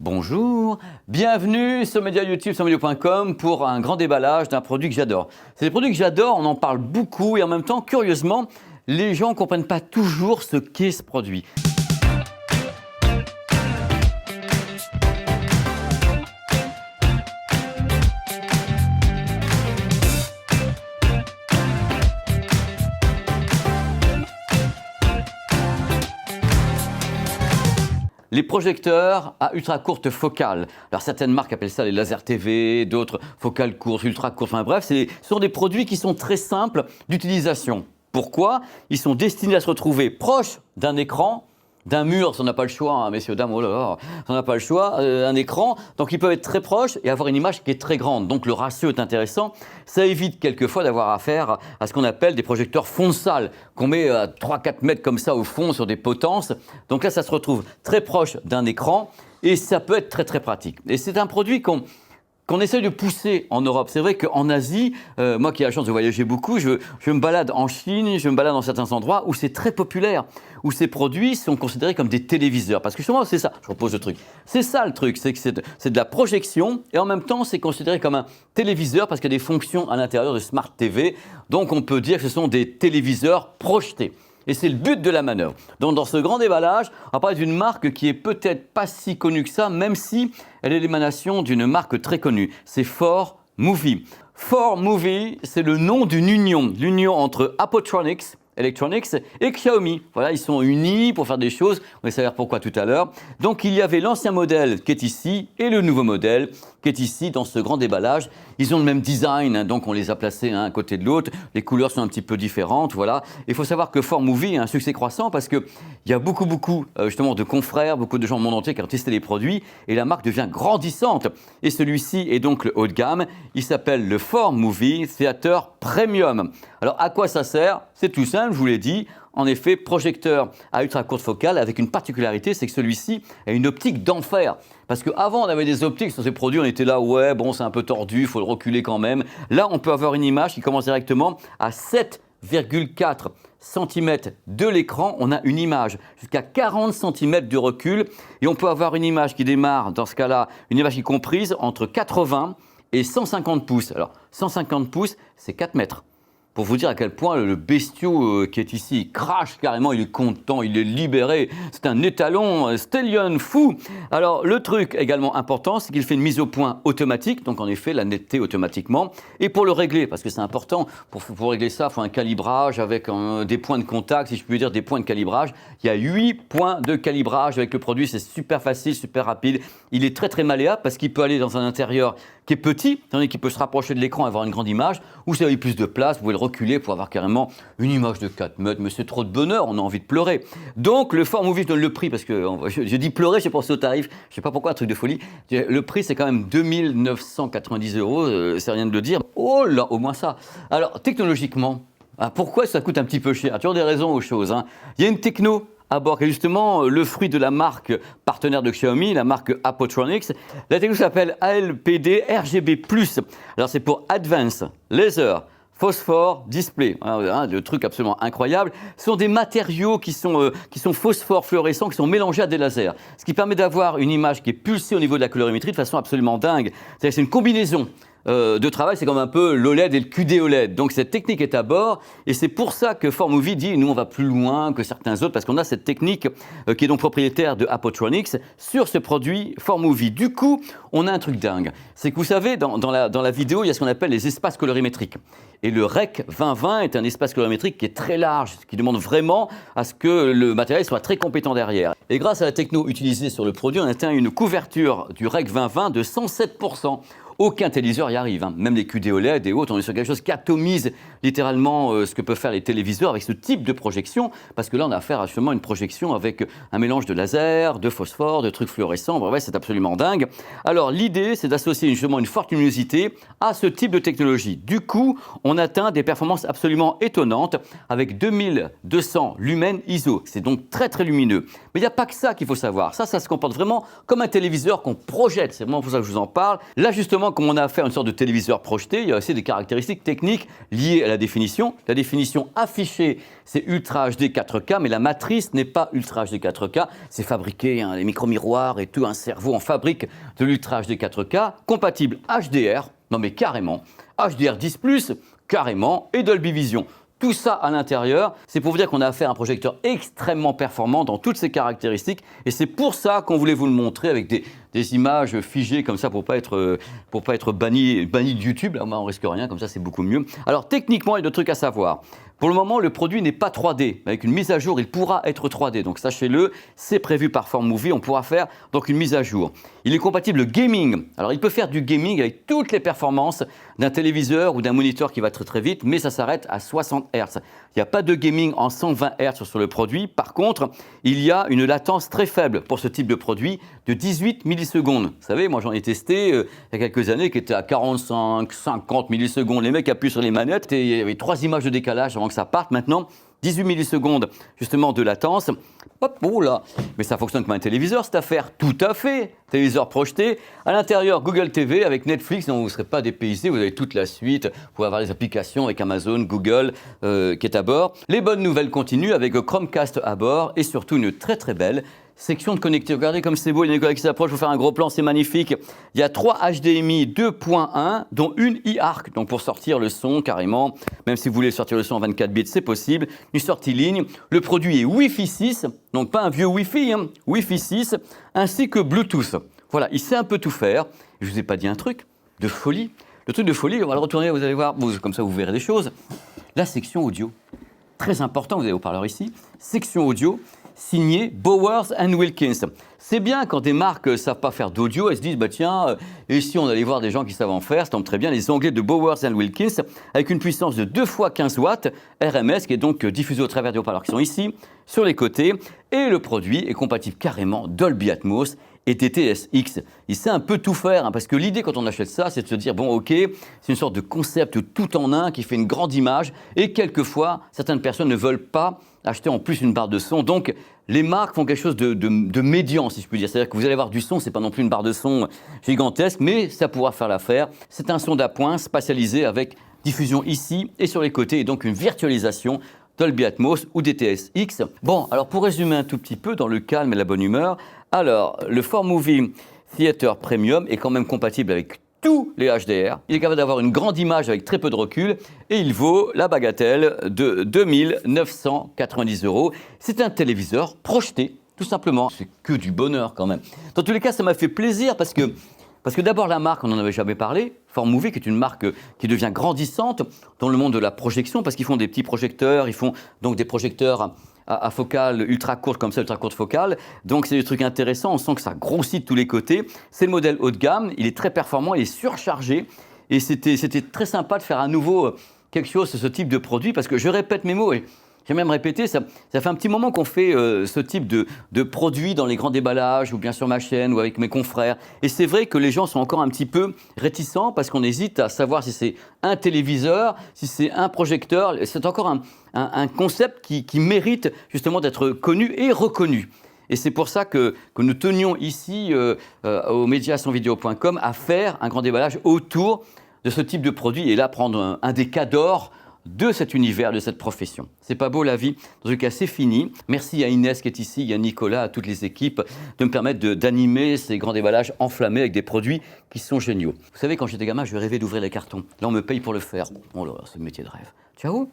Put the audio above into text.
Bonjour, bienvenue sur Média YouTube, sur medio.com pour un grand déballage d'un produit que j'adore. C'est des produits que j'adore, on en parle beaucoup et en même temps, curieusement, les gens ne comprennent pas toujours ce qu'est ce produit. Les projecteurs à ultra courte focale. Alors certaines marques appellent ça les laser TV, d'autres focales courtes, ultra courtes. Enfin bref, ce sont des produits qui sont très simples d'utilisation. Pourquoi? Ils sont destinés à se retrouver proches d'un écran, d'un mur, si on n'a pas le choix, hein, messieurs, dames, oh là là, si on n'a pas le choix, un écran. Donc ils peuvent être très proches et avoir une image qui est très grande. Donc le ratio est intéressant. Ça évite quelquefois d'avoir affaire à ce qu'on appelle des projecteurs fond de salle, qu'on met à 3-4 mètres comme ça au fond sur des potences. Donc là, ça se retrouve très proche d'un écran et ça peut être très très pratique. Et c'est un produit qu'on essaye de pousser en Europe. C'est vrai qu'en Asie, moi qui ai la chance de voyager beaucoup, je me balade en Chine, je me balade dans certains endroits où c'est très populaire, où ces produits sont considérés comme des téléviseurs. Parce que justement, c'est ça, je propose le truc. C'est ça le truc, c'est que c'est de la projection et en même temps, c'est considéré comme un téléviseur parce qu'il y a des fonctions à l'intérieur de Smart TV. Donc on peut dire que ce sont des téléviseurs projetés. Et c'est le but de la manœuvre. Donc dans ce grand déballage, on va parler d'une marque qui est peut-être pas si connue que ça, même si elle est l'émanation d'une marque très connue. C'est 4Movie. 4Movie, c'est le nom d'une union. L'union entre Appotronics, Electronics et Xiaomi. Voilà, ils sont unis pour faire des choses. On va savoir pourquoi tout à l'heure. Donc il y avait l'ancien modèle qui est ici et le nouveau modèle qui est ici dans ce grand déballage. Ils ont le même design, hein, donc on les a placés un à côté de l'autre. Les couleurs sont un petit peu différentes, voilà. Il faut savoir que 4Movie a un succès croissant parce qu'il y a beaucoup justement de confrères, beaucoup de gens du monde entier qui ont testé les produits et la marque devient grandissante. Et celui-ci est donc le haut de gamme. Il s'appelle le 4Movie Theater Premium. Alors à quoi ça sert? C'est tout simple, je vous l'ai dit. En effet, projecteur à ultra courte focale avec une particularité, c'est que celui-ci a une optique d'enfer. Parce qu'avant, on avait des optiques sur ces produits, on était là, ouais, bon, c'est un peu tordu, il faut le reculer quand même. Là, on peut avoir une image qui commence directement à 7,4 cm de l'écran. On a une image jusqu'à 40 cm de recul. Et on peut avoir une image qui démarre, dans ce cas-là, une image qui est comprise entre 80 et 150 pouces. Alors, 150 pouces, c'est 4 mètres. Pour vous dire à quel point le bestiau qui est ici, il crache carrément, il est content, il est libéré. C'est un étalon, un stallion fou. Alors, le truc également important, c'est qu'il fait une mise au point automatique, donc en effet, la netteté automatiquement. Et pour le régler, parce que c'est important, pour régler ça, il faut un calibrage avec des points de contact, si je puis dire, des points de calibrage. Il y a 8 points de calibrage avec le produit, c'est super facile, super rapide. Il est très très malléable parce qu'il peut aller dans un intérieur qui est petit, tandis qu'il peut se rapprocher de l'écran et avoir une grande image, ou si vous avez plus de place, vous pouvez le reculer pour avoir carrément une image de 4 mètres, mais c'est trop de bonheur, on a envie de pleurer. Donc le 4Movie, je donne le prix, parce que je dis pleurer, j'ai pensé au tarif, je ne sais pas pourquoi, un truc de folie. Le prix, c'est quand même 2 990 €, c'est rien de le dire. Oh là, au moins ça. Alors, technologiquement, pourquoi ça coûte un petit peu cher? Il y a toujours des raisons aux choses, hein. Il y a une techno à bord, qui est justement le fruit de la marque partenaire de Xiaomi, la marque Appotronics. La techno s'appelle ALPD RGB+. Alors c'est pour Advanced Laser Phosphore Display. Le truc absolument incroyable. Ce sont des matériaux qui sont phosphore fluorescents, qui sont mélangés à des lasers. Ce qui permet d'avoir une image qui est pulsée au niveau de la colorimétrie de façon absolument dingue. C'est-à-dire que c'est une combinaison de travail, c'est comme un peu l'OLED et le QD-OLED. Donc cette technique est à bord et c'est pour ça que 4Movie dit nous on va plus loin que certains autres parce qu'on a cette technique qui est donc propriétaire de Appotronics sur ce produit 4Movie. Du coup, on a un truc dingue. C'est que vous savez, dans la vidéo, il y a ce qu'on appelle les espaces colorimétriques. Et le REC 2020 est un espace colorimétrique qui est très large, qui demande vraiment à ce que le matériel soit très compétent derrière. Et grâce à la techno utilisée sur le produit, on atteint une couverture du REC 2020 de 107%. Aucun téléviseur y arrive, hein. Même les QD-OLED et autres, on est sur quelque chose qui atomise littéralement ce que peuvent faire les téléviseurs avec ce type de projection, parce que là on a affaire à justement une projection avec un mélange de laser, de phosphore, de trucs fluorescents, bref, c'est absolument dingue. Alors l'idée c'est d'associer justement une forte luminosité à ce type de technologie. Du coup, on atteint des performances absolument étonnantes avec 2200 lumens ISO, c'est donc très très lumineux. Mais il n'y a pas que ça qu'il faut savoir, ça se comporte vraiment comme un téléviseur qu'on projette, c'est vraiment pour ça que je vous en parle. Là justement, Maintenant, comme on a affaire à une sorte de téléviseur projeté, il y a aussi des caractéristiques techniques liées à la définition. La définition affichée, c'est Ultra HD 4K, mais la matrice n'est pas Ultra HD 4K. C'est fabriqué, hein, les micro-miroirs et tout, un cerveau en fabrique de l'Ultra HD 4K, compatible HDR, non mais carrément, HDR10+, carrément, et Dolby Vision. Tout ça à l'intérieur, c'est pour vous dire qu'on a affaire à un projecteur extrêmement performant dans toutes ses caractéristiques. Et c'est pour ça qu'on voulait vous le montrer avec des images figées comme ça pour pas être banni de YouTube. Là, on risque rien, comme ça c'est beaucoup mieux. Alors techniquement, il y a deux trucs à savoir. Pour le moment, le produit n'est pas 3D. Avec une mise à jour, il pourra être 3D. Donc sachez-le, c'est prévu par FormMovie. On pourra faire donc une mise à jour. Il est compatible gaming. Alors il peut faire du gaming avec toutes les performances d'un téléviseur ou d'un moniteur qui va très très vite, mais ça s'arrête à 60 Hz. Il n'y a pas de gaming en 120 Hz sur le produit. Par contre, il y a une latence très faible pour ce type de produit de 18 millisecondes. Vous savez, moi j'en ai testé il y a quelques années qui était à 45, 50 millisecondes. Les mecs appuient sur les manettes et il y avait 3 images de décalage avant que ça parte. Maintenant, 18 millisecondes justement de latence. Hop, oh là. Mais ça fonctionne comme un téléviseur cette affaire. Tout à fait. Téléviseur projeté. À l'intérieur, Google TV avec Netflix. Donc vous ne serez pas dépaysé. Vous avez toute la suite. Vous pouvez avoir les applications avec Amazon, Google qui est à bord. Les bonnes nouvelles continuent avec Chromecast à bord et surtout une très très belle section de connectés. Regardez comme c'est beau, il y a une connexion d'approche, je vais vous faire un gros plan, c'est magnifique. Il y a 3 HDMI 2.1, dont une eARC, donc pour sortir le son carrément, même si vous voulez sortir le son en 24 bits, c'est possible. Une sortie ligne, le produit est Wi-Fi 6, donc pas un vieux Wi-Fi, hein, Wi-Fi 6, ainsi que Bluetooth. Voilà, il sait un peu tout faire. Je ne vous ai pas dit un truc de folie. Le truc de folie, on va le retourner, vous allez voir, comme ça vous verrez des choses. La section audio, très important, vous avez le haut-parleur ici, section audio, signé Bowers & Wilkins. C'est bien quand des marques ne savent pas faire d'audio, elles se disent, bah tiens, et si on allait voir des gens qui savent en faire, ça tombe très bien, les Anglais de Bowers & Wilkins, avec une puissance de 2 fois 15 watts, RMS, qui est donc diffusé au travers des haut-parleurs qui sont ici, sur les côtés, et le produit est compatible carrément Dolby Atmos et DTS:X. Il sait un peu tout faire, hein, parce que l'idée quand on achète ça, c'est de se dire, bon ok, c'est une sorte de concept tout en un qui fait une grande image, et quelquefois, certaines personnes ne veulent pas acheter en plus une barre de son. Donc, les marques font quelque chose de médian, si je puis dire. C'est-à-dire que vous allez avoir du son, c'est pas non plus une barre de son gigantesque, mais ça pourra faire l'affaire. C'est un son d'appoint spatialisé avec diffusion ici et sur les côtés, et donc une virtualisation Dolby Atmos ou DTS:X. Bon, alors pour résumer un tout petit peu, dans le calme et la bonne humeur, alors le FormMovie Theater Premium est quand même compatible avec tous les HDR. Il est capable d'avoir une grande image avec très peu de recul et il vaut la bagatelle de 2 990 €. C'est un téléviseur projeté, tout simplement. C'est que du bonheur quand même. Dans tous les cas, ça m'a fait plaisir parce que d'abord la marque, on n'en avait jamais parlé, FormMovie, qui est une marque qui devient grandissante dans le monde de la projection parce qu'ils font des petits projecteurs, ils font donc des projecteurs à focale ultra courte comme ça, ultra courte focale. Donc c'est des trucs intéressants, on sent que ça grossit de tous les côtés. C'est le modèle haut de gamme, il est très performant, il est surchargé. Et c'était très sympa de faire à nouveau quelque chose de ce type de produit parce que je répète mes mots et j'ai même répété, ça fait un petit moment qu'on fait ce type de produit dans les grands déballages ou bien sur ma chaîne ou avec mes confrères. Et c'est vrai que les gens sont encore un petit peu réticents parce qu'on hésite à savoir si c'est un téléviseur, si c'est un projecteur. C'est encore un concept qui mérite justement d'être connu et reconnu. Et c'est pour ça que nous tenions ici au mediasonvideo.com à faire un grand déballage autour de ce type de produit et là prendre un des cas d'or de cet univers, de cette profession. C'est pas beau la vie. Dans ce cas, c'est fini. Merci à Inès qui est ici, il y a Nicolas, à toutes les équipes de me permettre d'animer ces grands déballages enflammés avec des produits qui sont géniaux. Vous savez, quand j'étais gamin, je rêvais d'ouvrir les cartons. Là, on me paye pour le faire. Oh là là, c'est le métier de rêve. Ciao.